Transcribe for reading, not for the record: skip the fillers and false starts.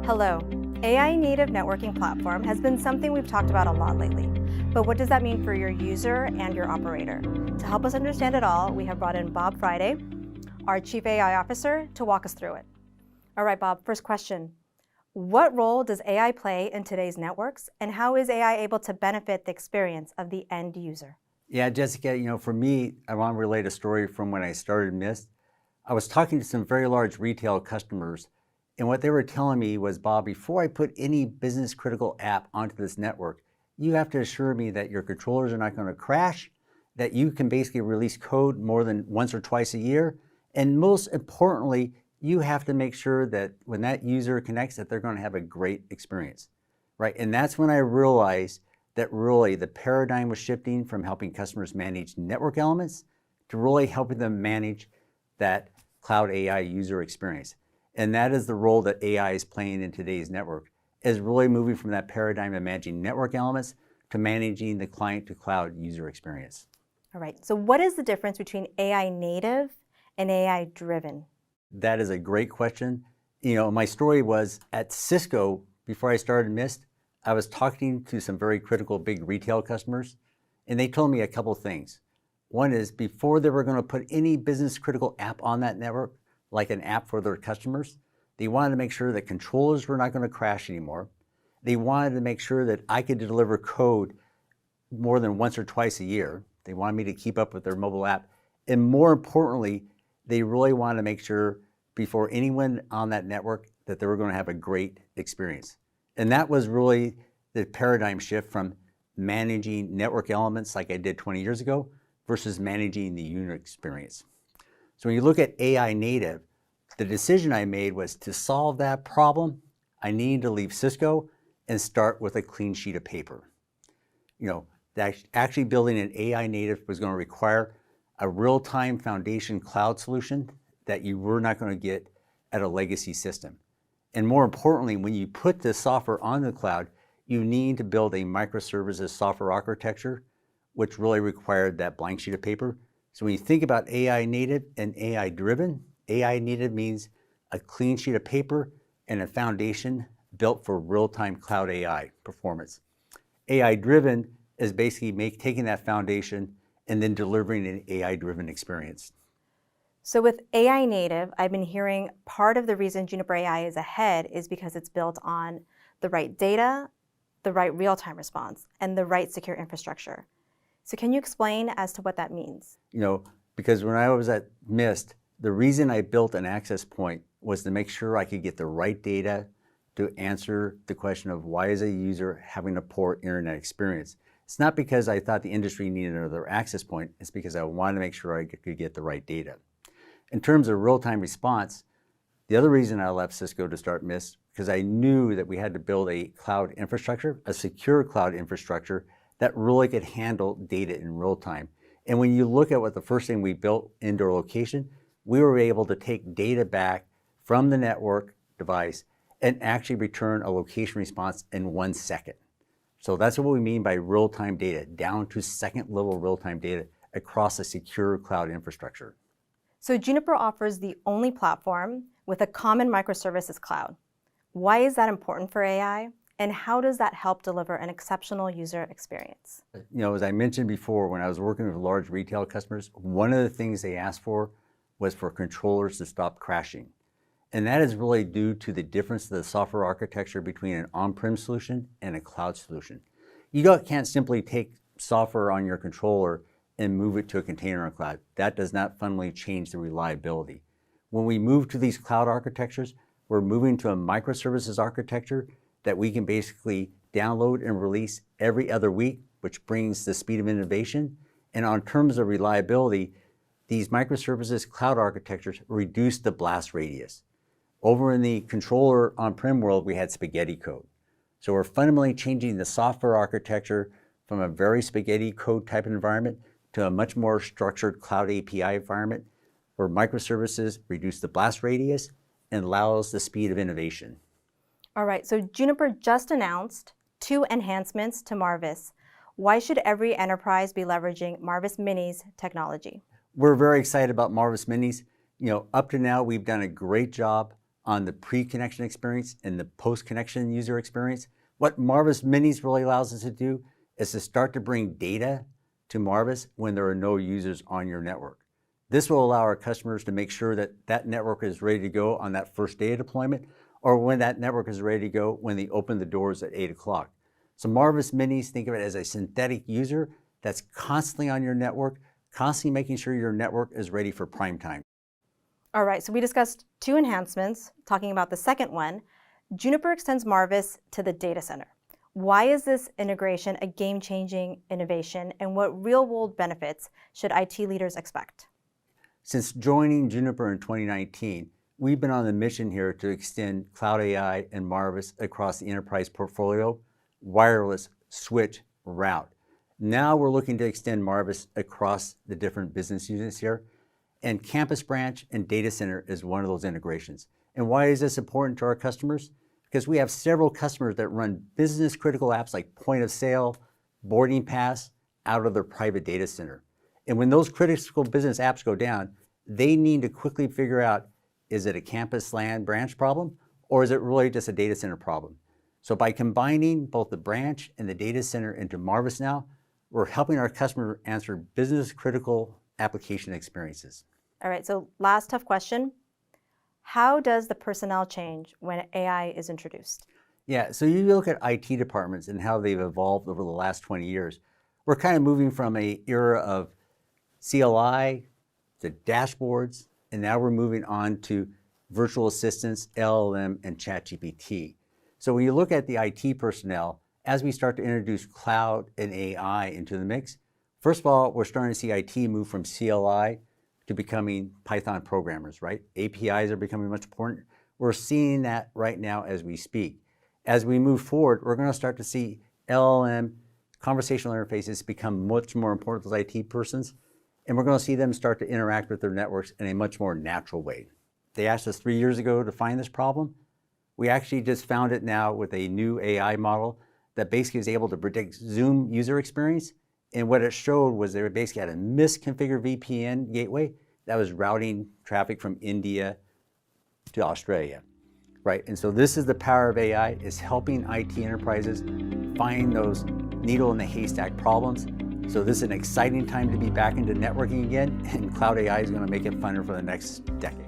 Hello. AI native networking platform has been something we've talked about a lot lately. But what does that mean for your user and your operator? To help us understand it all, we have brought in Bob Friday, our Chief AI Officer, to walk us through it. All right, Bob, first question. What role does AI play in today's networks, and how is AI able to benefit the experience of the end user? Yeah, Jessica, for me, I want to relate a story from when I started Mist. I was talking to some very large retail customers, and what they were telling me was, Bob, before I put any business critical app onto this network, you have to assure me that your controllers are not going to crash, that you can basically release code more than once or twice a year, and most importantly, you have to make sure that when that user connects that they're going to have a great experience, right? And that's when I realized that really the paradigm was shifting from helping customers manage network elements to really helping them manage that cloud AI user experience. And that is the role that AI is playing in today's network, is really moving from that paradigm of managing network elements to managing the client to cloud user experience. All right, so what is the difference between AI native and AI driven? That is a great question. My story was at Cisco, before I started Mist, I was talking to some very critical big retail customers, and they told me a couple things. One is before they were going to put any business critical app on that network, like an app for their customers, they wanted to make sure that controllers were not going to crash anymore. They wanted to make sure that I could deliver code more than once or twice a year. They wanted me to keep up with their mobile app. And more importantly, they really wanted to make sure before anyone on that network that they were going to have a great experience. And that was really the paradigm shift from managing network elements like I did 20 years ago versus managing the user experience. So when you look at AI native, the decision I made was to solve that problem, I needed to leave Cisco and start with a clean sheet of paper. That actually building an AI native was going to require a real-time foundation cloud solution that you were not going to get at a legacy system. And more importantly, when you put this software on the cloud, you need to build a microservices software architecture, which really required that blank sheet of paper. So when you think about AI native and AI driven, AI native means a clean sheet of paper and a foundation built for real-time cloud AI performance. AI driven is basically taking that foundation and then delivering an AI driven experience. So with AI native, I've been hearing part of the reason Juniper AI is ahead is because it's built on the right data, the right real-time response, and the right secure infrastructure. So can you explain as to what that means? Because when I was at Mist, the reason I built an access point was to make sure I could get the right data to answer the question of why is a user having a poor internet experience. It's not because I thought the industry needed another access point, it's because I wanted to make sure I could get the right data. In terms of real-time response, the other reason I left Cisco to start Mist, because I knew that we had to build a cloud infrastructure, a secure cloud infrastructure that really could handle data in real time. And when you look at what the first thing we built indoor location, we were able to take data back from the network device and actually return a location response in 1 second. So that's what we mean by real-time data, down to second-level real-time data across a secure cloud infrastructure. So Juniper offers the only platform with a common microservices cloud. Why is that important for AI? And how does that help deliver an exceptional user experience? As I mentioned before, when I was working with large retail customers, one of the things they asked for was for controllers to stop crashing. And that is really due to the difference of the software architecture between an on-prem solution and a cloud solution. You can't simply take software on your controller and move it to a container or cloud. That does not fundamentally change the reliability. When we move to these cloud architectures, we're moving to a microservices architecture that we can basically download and release every other week, which brings the speed of innovation. And on terms of reliability, these microservices cloud architectures reduce the blast radius. Over in the controller on-prem world, we had spaghetti code. So we're fundamentally changing the software architecture from a very spaghetti code type of environment to a much more structured cloud API environment where microservices reduce the blast radius and allows the speed of innovation. All right, so Juniper just announced 2 enhancements to Marvis. Why should every enterprise be leveraging Marvis Minis technology? We're very excited about Marvis Minis. Up to now, we've done a great job on the pre-connection experience and the post-connection user experience. What Marvis Minis really allows us to do is to start to bring data to Marvis when there are no users on your network. This will allow our customers to make sure that that network is ready to go on that first day of deployment, or when that network is ready to go when they open the doors at 8 o'clock. So Marvis Minis, think of it as a synthetic user that's constantly on your network, constantly making sure your network is ready for prime time. All right, so we discussed two enhancements. Talking about the second one, Juniper extends Marvis to the data center. Why is this integration a game-changing innovation, and what real-world benefits should IT leaders expect? Since joining Juniper in 2019, we've been on the mission here to extend Cloud AI and Marvis across the enterprise portfolio, wireless, switch, route. Now we're looking to extend Marvis across the different business units here, and Campus Branch and Data Center is one of those integrations. And why is this important to our customers? Because we have several customers that run business critical apps like point of sale, boarding pass out of their private data center. And when those critical business apps go down, they need to quickly figure out, is it a campus LAN branch problem, or is it really just a data center problem? So by combining both the branch and the data center into Marvis now, we're helping our customer answer business critical application experiences. All right, so last tough question. How does the personnel change when AI is introduced? Yeah, so you look at IT departments and how they've evolved over the last 20 years. We're kind of moving from an era of CLI to dashboards, and now we're moving on to virtual assistants, LLM, and ChatGPT. So when you look at the IT personnel, as we start to introduce cloud and AI into the mix, first of all, we're starting to see IT move from CLI to becoming Python programmers, right? APIs are becoming much important. We're seeing that right now as we speak. As we move forward, we're going to start to see LLM, conversational interfaces become much more important to those IT persons, and we're going to see them start to interact with their networks in a much more natural way. They asked us 3 years ago to find this problem. We actually just found it now with a new AI model that basically is able to predict Zoom user experience. And what it showed was they basically had a misconfigured VPN gateway that was routing traffic from India to Australia, right? And so this is the power of AI, is helping IT enterprises find those needle in the haystack problems. So this is an exciting time to be back into networking again, and Cloud AI is going to make it funner for the next decade.